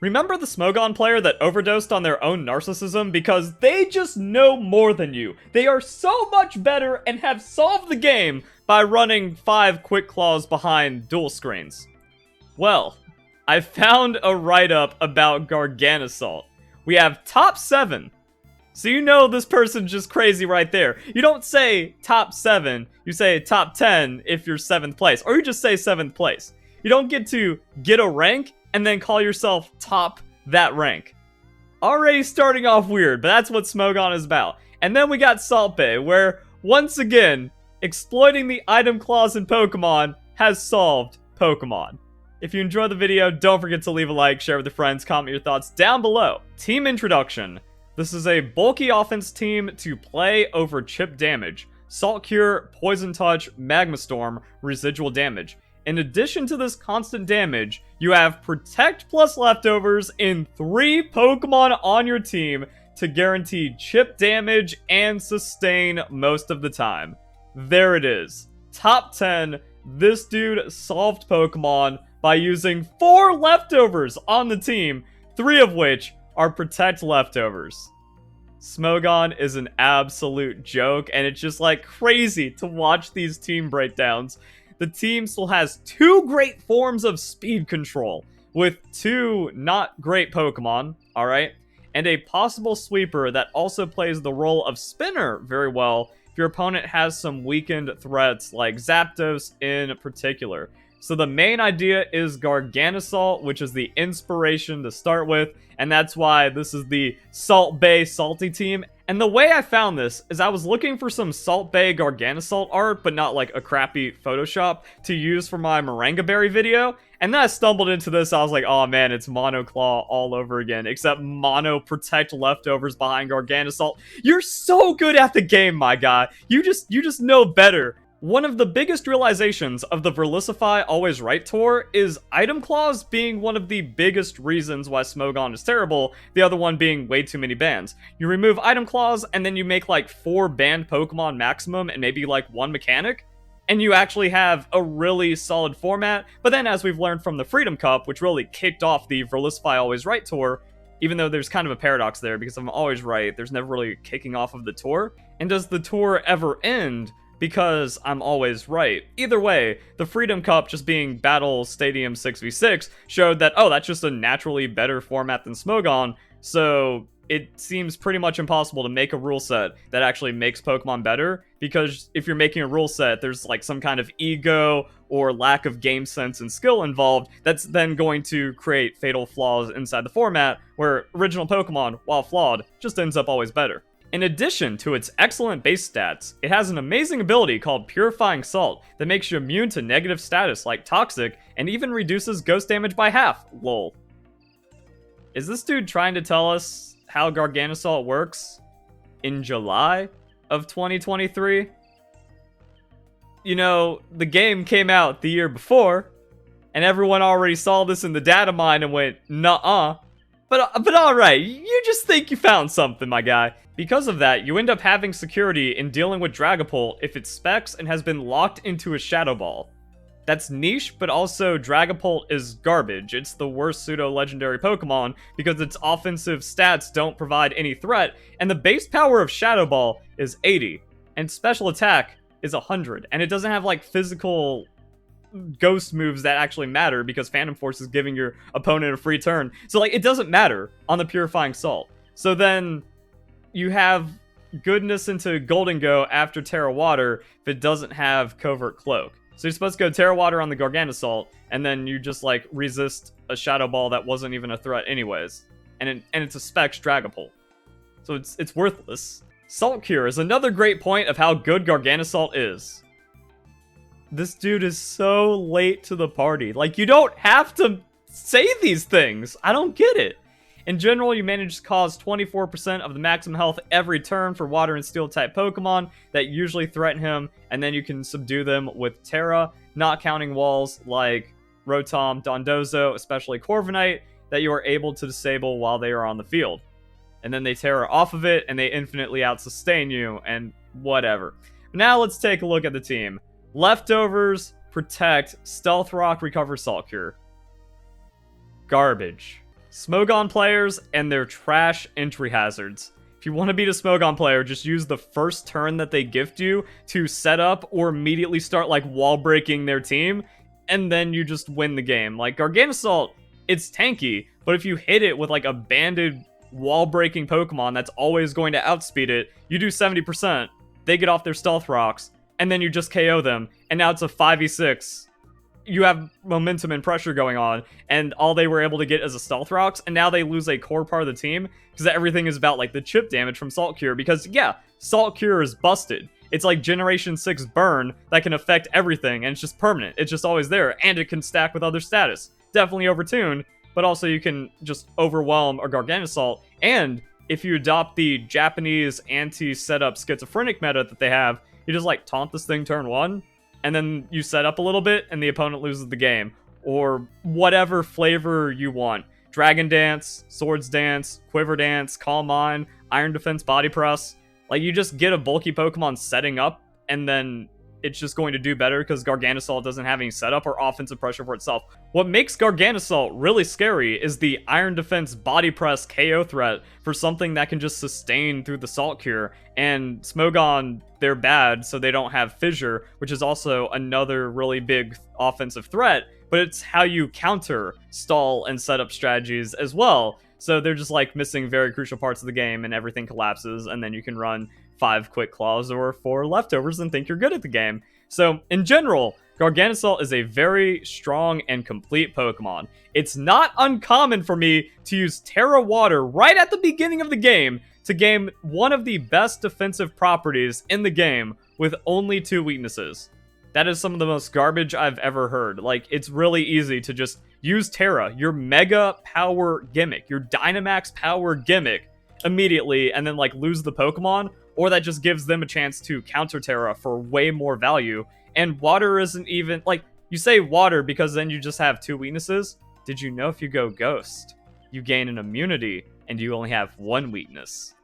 Remember the Smogon player that overdosed on their own narcissism because they just know more than you. They are so much better and have solved the game by running 5 quick claws behind dual screens. Well, I found a write-up about Gargan Assault. We have top 7. So you know this person's just crazy right there. You don't say top 7, you say top 10 if you're 7th place, or you just say 7th place. You don't get to get a rank and then call yourself top that rank. Already starting off weird, but that's what Smogon is about. And then we got Salt Bae, where, once again, exploiting the item clause in Pokemon has solved Pokemon. If you enjoyed the video, don't forget to leave a like, share with your friends, comment your thoughts down below. Team introduction. This is a bulky offense team to play over chip damage. Salt Cure, Poison Touch, Magma Storm, residual damage. In addition to this constant damage, you have Protect plus Leftovers in 3 Pokemon on your team to guarantee chip damage and sustain most of the time. There it is. Top 10, this dude solved Pokemon by using 4 leftovers on the team, 3 of which are Protect leftovers. Smogon is an absolute joke, and it's just like crazy to watch these team breakdowns. The team still has 2 great forms of speed control, with 2 not great Pokemon, alright? And a possible sweeper that also plays the role of spinner very well if your opponent has some weakened threats like Zapdos in particular. So the main idea is Gargan Assault, which is the inspiration to start with, and that's why this is the Salt Bae Salty team. And the way I found this is I was looking for some Salt Bae Gargan Assault art, but not like a crappy Photoshop, to use for my Morangaberry video. And then I stumbled into this, I was like, oh man, it's Monoclaw all over again, except Mono Protect leftovers behind Gargan Assault. You're so good at the game, my guy. You just know better. One of the biggest realizations of the Verlisify Always Right tour is item clause being one of the biggest reasons why Smogon is terrible, the other one being way too many bans. You remove item clause and then you make like 4 banned Pokemon maximum and maybe like 1 mechanic, and you actually have a really solid format. But then, as we've learned from the Freedom Cup, which really kicked off the Verlisify Always Right tour, even though there's kind of a paradox there because I'm always right, there's never really kicking off of the tour. And does the tour ever end because I'm always right? Either way, the Freedom Cup just being Battle Stadium 6v6 showed that, oh, that's just a naturally better format than Smogon, so it seems pretty much impossible to make a rule set that actually makes Pokemon better, because if you're making a rule set, there's like some kind of ego or lack of game sense and skill involved that's then going to create fatal flaws inside the format, where original Pokemon, while flawed, just ends up always better. In addition to its excellent base stats, it has an amazing ability called Purifying Salt that makes you immune to negative status like Toxic, and even reduces ghost damage by half, lol. Is this dude trying to tell us how Gargan Assault works in July of 2023? You know, the game came out the year before, and everyone already saw this in the data mine and went, nuh-uh. But alright, you just think you found something, my guy. Because of that, you end up having security in dealing with Dragonpole if it specs and has been locked into a Shadow Ball. That's niche, but also Dragonpole is garbage. It's the worst pseudo-legendary Pokemon because its offensive stats don't provide any threat, and the base power of Shadow Ball is 80, and special attack is 100, and it doesn't have like physical ghost moves that actually matter because Phantom Force is giving your opponent a free turn. So like, it doesn't matter on the Purifying Salt. So then you have goodness into Golden Go after Terra Water if it doesn't have Covert Cloak. So you're supposed to go Terra Water on the Gargan Assault, and then you just like resist a Shadow Ball that wasn't even a threat anyways. And it's a Specs Dragonpole. So it's worthless. Salt Cure is another great point of how good Gargan Assault is. This dude is so late to the party. Like, you don't have to say these things. I don't get it. In general, you manage to cause 24% of the maximum health every turn for Water and Steel type Pokemon that usually threaten him, and then you can subdue them with Terra, not counting walls like Rotom, Dondozo, especially Corviknight, that you are able to disable while they are on the field. And then they Terra off of it, and they infinitely out-sustain you, and whatever. Now let's take a look at the team. Leftovers, Protect, Stealth Rock, Recover, Salt Cure. Garbage. Smogon players and their trash entry hazards. If you want to beat a Smogon player, just use the first turn that they gift you to set up or immediately start like wall breaking their team, and then you just win the game. Like Gargan Assault, it's tanky, but if you hit it with like a banded wall breaking Pokemon that's always going to outspeed it, you do 70%, they get off their stealth rocks, and then you just KO them, and now it's a 5v6. You have momentum and pressure going on, and all they were able to get is a stealth rocks, and now they lose a core part of the team, because everything is about like the chip damage from Salt Cure, because yeah, Salt Cure is busted. It's like Generation 6 Burn that can affect everything, and it's just permanent. It's just always there, and it can stack with other status. Definitely overtuned, but also you can just overwhelm a Gargan Assault, and if you adopt the Japanese anti-setup schizophrenic meta that they have, you just like taunt this thing turn 1, and then you set up a little bit, and the opponent loses the game. Or whatever flavor you want. Dragon Dance, Swords Dance, Quiver Dance, Calm Mind, Iron Defense Body Press. Like, you just get a bulky Pokemon setting up, and then it's just going to do better because Gargan Assault doesn't have any setup or offensive pressure for itself. What makes Gargan Assault really scary is the Iron Defense Body Press KO threat for something that can just sustain through the Salt Cure. And Smogon, they're bad, so they don't have Fissure, which is also another really big offensive threat, but it's how you counter stall and setup strategies as well. So they're just like missing very crucial parts of the game, and everything collapses, and then you can run 5 Quick Claws or 4 Leftovers and think you're good at the game. So in general, Gargan Assault is a very strong and complete Pokemon. It's not uncommon for me to use Terra Water right at the beginning of the game to gain one of the best defensive properties in the game with only 2 weaknesses. That is some of the most garbage I've ever heard. Like, it's really easy to just use Terra, your Mega Power gimmick, your Dynamax Power gimmick, immediately, and then, like, lose the Pokemon, or that just gives them a chance to counter Terra for way more value. And Water isn't even, like, you say Water because then you just have 2 weaknesses. Did you know if you go Ghost, you gain an immunity, and you only have 1 weakness?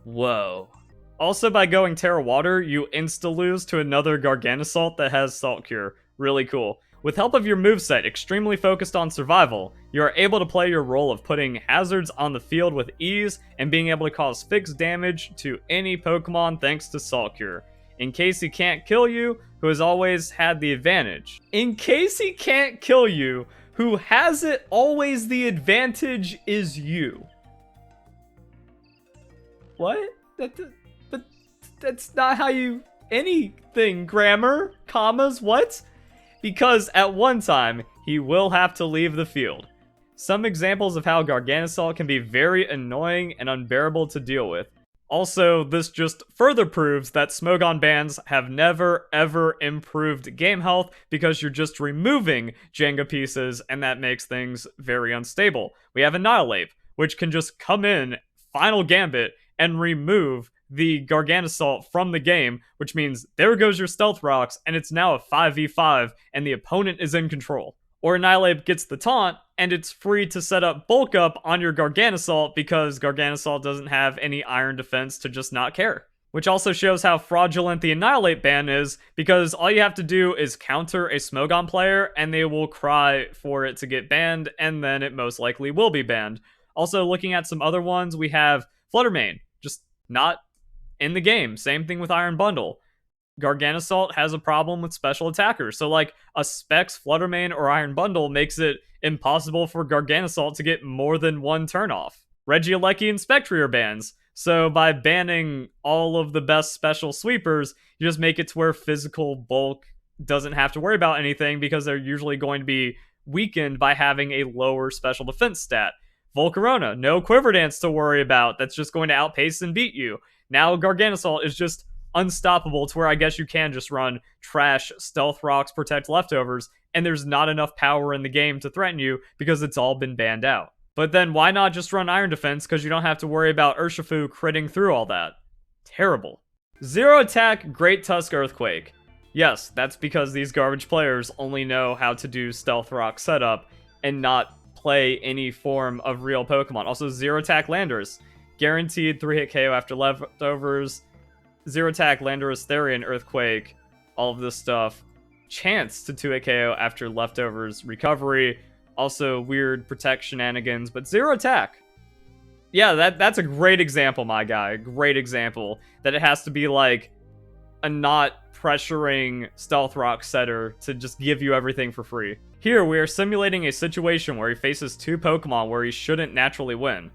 Whoa. Also, by going Terra Water, you insta-lose to another Gargan Assault that has Salt Cure. Really cool. With help of your moveset extremely focused on survival, you are able to play your role of putting hazards on the field with ease and being able to cause fixed damage to any Pokemon thanks to Salt Cure. In case he can't kill you, who has always had the advantage. In case he can't kill you, who has it always the advantage is you. What? But that's not how you... anything, grammar, commas, what? Because at one time, he will have to leave the field. Some examples of how Gargan Assault can be very annoying and unbearable to deal with. Also, this just further proves that Smogon Bans have never ever improved game health because you're just removing Jenga pieces, and that makes things very unstable. We have Annihilate, which can just come in, Final Gambit, and remove the Gargan Assault from the game, which means there goes your Stealth Rocks, and it's now a 5v5, and the opponent is in control. Or Annihilate gets the taunt, and it's free to set up Bulk Up on your Gargan Assault because Gargan Assault doesn't have any Iron Defense to just not care. Which also shows how fraudulent the Annihilate ban is, because all you have to do is counter a Smogon player, and they will cry for it to get banned, and then it most likely will be banned. Also, looking at some other ones, we have Fluttermane, just not in the game. Same thing with Iron Bundle. Gargan Assault has a problem with special attackers, so like a Specs, Fluttermane, or Iron Bundle makes it impossible for Gargan Assault to get more than 1 turn off. Regieleki and Spectre are bans, so by banning all of the best special sweepers, you just make it to where physical bulk doesn't have to worry about anything because they're usually going to be weakened by having a lower special defense stat. Volcarona, no Quiver Dance to worry about, that's just going to outpace and beat you. Now Gargan Assault is just unstoppable to where I guess you can just run trash, Stealth Rocks, Protect Leftovers, and there's not enough power in the game to threaten you because it's all been banned out. But then why not just run Iron Defense, because you don't have to worry about Urshifu critting through all that. Terrible. Zero attack, Great Tusk Earthquake. Yes, that's because these garbage players only know how to do Stealth Rock setup and not play any form of real Pokemon. Also, zero attack Landorus. Guaranteed 3-hit KO after Leftovers. Zero attack Landorus, Therian, Earthquake, all of this stuff. Chance to 2-hit KO after Leftovers, Recovery. Also weird protect shenanigans, but 0 attack. Yeah, that's a great example, my guy. Great example. That it has to be like a not pressuring Stealth Rock setter to just give you everything for free. Here, we are simulating a situation where he faces 2 Pokemon where he shouldn't naturally win.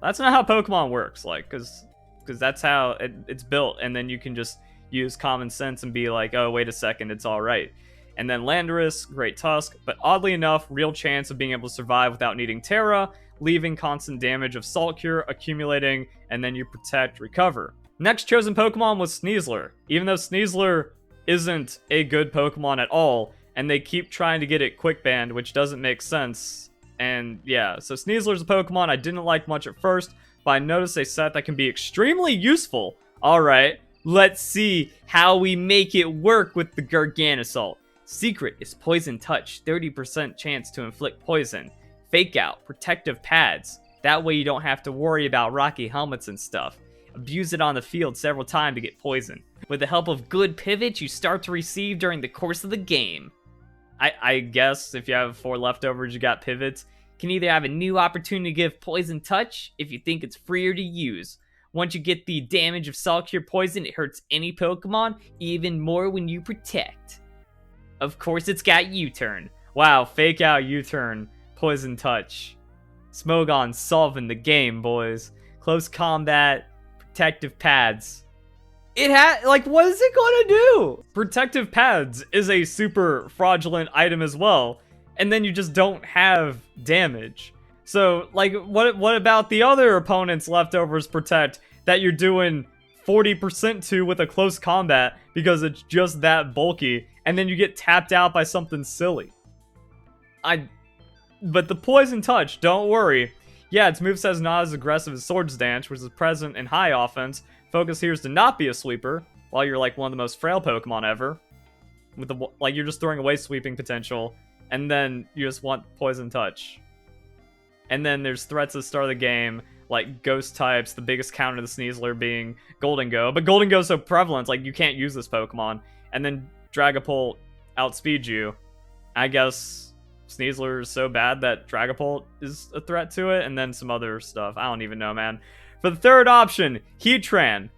That's not how Pokemon works, like, because that's how it's built, and then you can just use common sense and be like, oh, wait a second, it's alright. And then Landorus, Great Tusk, but oddly enough, real chance of being able to survive without needing Terra, leaving constant damage of Salt Cure accumulating, and then you protect, recover. Next chosen Pokemon was Sneezler. Even though Sneezler isn't a good Pokemon at all, and they keep trying to get it quick banned, which doesn't make sense. And yeah, so Sneezler's a Pokemon I didn't like much at first, but I noticed a set that can be extremely useful. Alright, let's see how we make it work with the Gargan Assault. Secret is Poison Touch, 30% chance to inflict poison. Fake Out, Protective Pads. That way you don't have to worry about rocky helmets and stuff. Abuse it on the field several times to get poison. With the help of good pivots you start to receive during the course of the game. I guess if you have 4 leftovers, you got pivots. Can either have a new opportunity to give Poison Touch if you think it's freer to use. Once you get the damage of Salt Cure Poison, it hurts any Pokemon, even more when you protect. Of course, it's got U-Turn. Wow, Fake Out, U-Turn, Poison Touch. Smogon solving the game, boys. Close combat, protective pads. It had, like, what is it gonna do? Protective pads is a super fraudulent item as well, and then you just don't have damage. So, like, what about the other opponent's leftovers protect that you're doing 40% to with a close combat because it's just that bulky, and then you get tapped out by something silly? But the Poison Touch, don't worry. Yeah, its moveset is not as aggressive as Swords Dance, which is present in high offense. Focus here is to not be a sweeper, while you're like one of the most frail Pokemon ever. With the, like, you're just throwing away sweeping potential, and then you just want Poison Touch. And then there's threats at the start of the game, like Ghost types, the biggest counter to Sneezler being Golden Go. But Golden Go is so prevalent, like, you can't use this Pokemon. And then Dragonpole outspeeds you. I guess Sneezler is so bad that Dragonpole is a threat to it, and then some other stuff. I don't even know, man. For the third option, Heatran.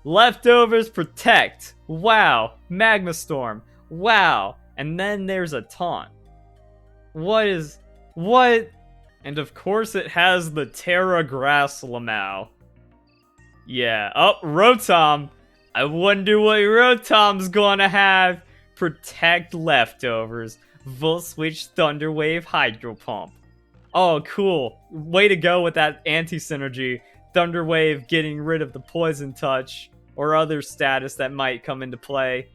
Leftovers protect. Wow. Magma Storm. Wow. And then there's a taunt. What? And of course it has the Terra Grass Lamau. Yeah. Oh, Rotom. I wonder what Rotom's gonna have. Protect leftovers. Volt Switch Thunder Wave Hydro Pump. Oh, cool. Way to go with that anti-synergy. Thunder Wave getting rid of the Poison Touch or other status that might come into play.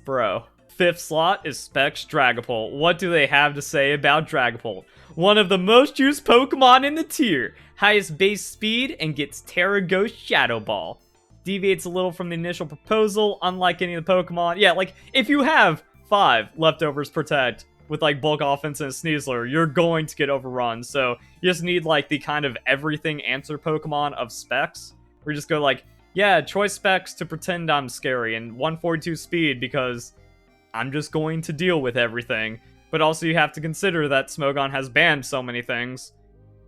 Bro. 5th slot is Specs Dragapult. What do they have to say about Dragapult? One of the most used Pokemon in the tier. Highest base speed and gets Terra Ghost Shadow Ball. Deviates a little from the initial proposal, unlike any of the Pokemon. Yeah, like, if you have 5 leftovers protect with, like, bulk offense and a Sneezler, you're going to get overrun. So you just need, like, the kind of everything answer Pokemon of Specs. Where you just go, like, yeah, choice Specs to pretend I'm scary and 142 speed because I'm just going to deal with everything. But also you have to consider that Smogon has banned so many things.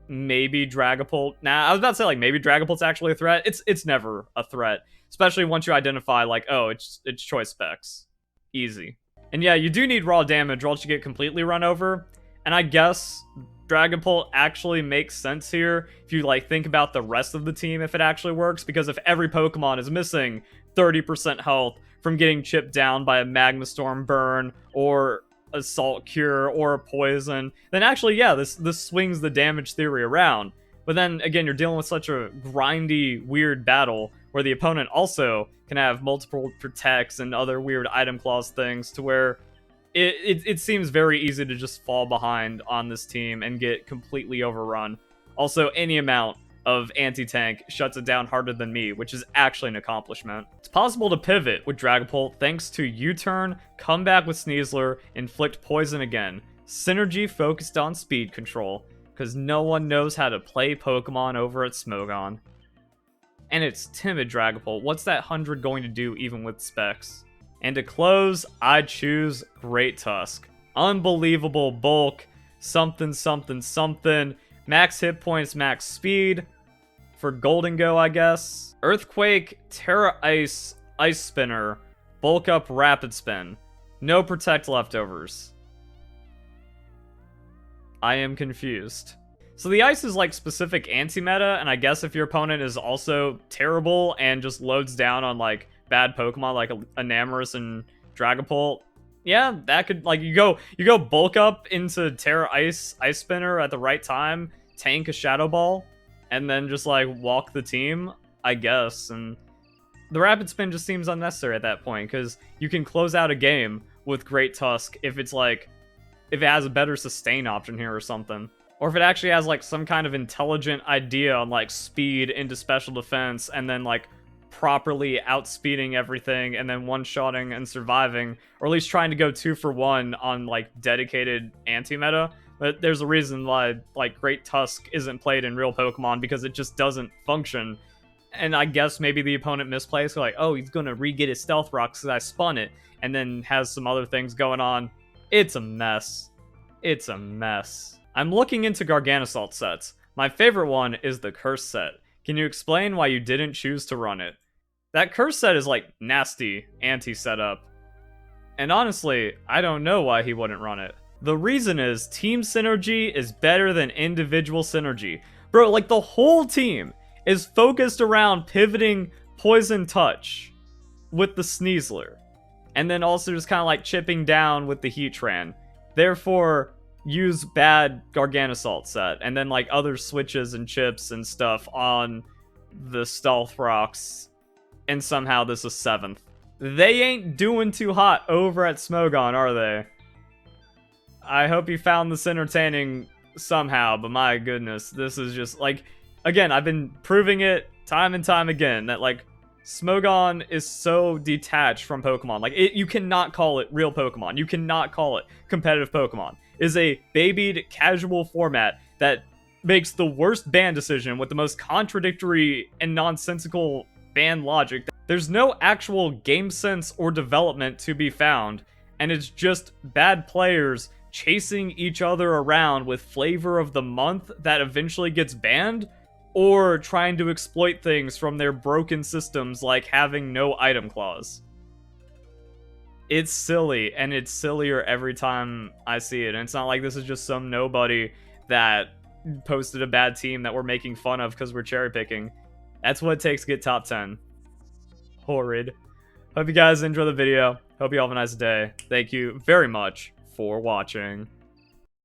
Maybe Dragapult. Nah, I was about to say, like, maybe Dragapult's actually a threat. It's never a threat. Especially once you identify, like, oh, it's choice Specs. Easy. And yeah, you do need raw damage or else you get completely run over. And I guess Dragonpole actually makes sense here if you, like, think about the rest of the team, if it actually works. Because if every Pokemon is missing 30% health from getting chipped down by a Magma Storm burn or a Salt Cure or a Poison, then actually, yeah, this swings the damage theory around. But then, again, you're dealing with such a grindy, weird battle where the opponent also can have multiple protects and other weird item clause things to where it seems very easy to just fall behind on this team and get completely overrun. Also, any amount of anti-tank shuts it down harder than me, which is actually an accomplishment. It's possible to pivot with Dragapult thanks to U-turn, come back with Sneezler, inflict poison again. Synergy focused on speed control, because no one knows how to play Pokemon over at Smogon. And it's timid Dragapult. What's that 100 going to do even with Specs? And to close, I'd choose Great Tusk. Unbelievable bulk, something, something, something. Max hit points, max speed. For Golden Go, I guess. Earthquake, Terra Ice, Ice Spinner, Bulk Up, Rapid Spin. No Protect leftovers. I am confused. So the Ice is like specific anti-meta, and I guess if your opponent is also terrible and just loads down on like bad Pokemon like Enamorus and Dragonpole, yeah, that could, like, you go Bulk Up into Terra Ice, Ice Spinner at the right time, tank a Shadow Ball, and then just like walk the team, I guess. And the Rapid Spin just seems unnecessary at that point, because you can close out a game with Great Tusk if it's like, if it has a better sustain option here or something. Or if it actually has like some kind of intelligent idea on like speed into special defense, and then like properly outspeeding everything, and then one-shotting and surviving, or at least trying to go 2 for 1 on like dedicated anti-meta. But there's a reason why like Great Tusk isn't played in real Pokemon, because it just doesn't function. And I guess maybe the opponent misplays, like, oh, he's gonna re-get his Stealth Rock because I spun it, and then has some other things going on. It's a mess. It's a mess. I'm looking into Gargan Assault sets. My favorite one is the Curse set. Can you explain why you didn't choose to run it? That Curse set is like nasty anti-setup. And honestly, I don't know why he wouldn't run it. The reason is team synergy is better than individual synergy. Bro, like the whole team is focused around pivoting Poison Touch with the Sneezler. And then also just kind of like chipping down with the Heatran. Therefore, use bad Gargan Assault set, and then like other switches and chips and stuff on the Stealth Rocks, and somehow this is 7th. They ain't doing too hot over at Smogon, are they? I hope you found this entertaining somehow, but my goodness, this is just like, again, I've been proving it time and time again that like Smogon is so detached from Pokemon. Like, you cannot call it real Pokemon. You cannot call it competitive Pokemon. It is a babied, casual format that makes the worst ban decision with the most contradictory and nonsensical ban logic. There's no actual game sense or development to be found, and it's just bad players chasing each other around with flavor of the month that eventually gets banned, or trying to exploit things from their broken systems like having no item clause. It's silly, and it's sillier every time I see it. And it's not like this is just some nobody that posted a bad team that we're making fun of because we're cherry picking. That's what it takes to get top 10. Horrid. Hope you guys enjoy the video. Hope you all have a nice day. Thank you very much for watching.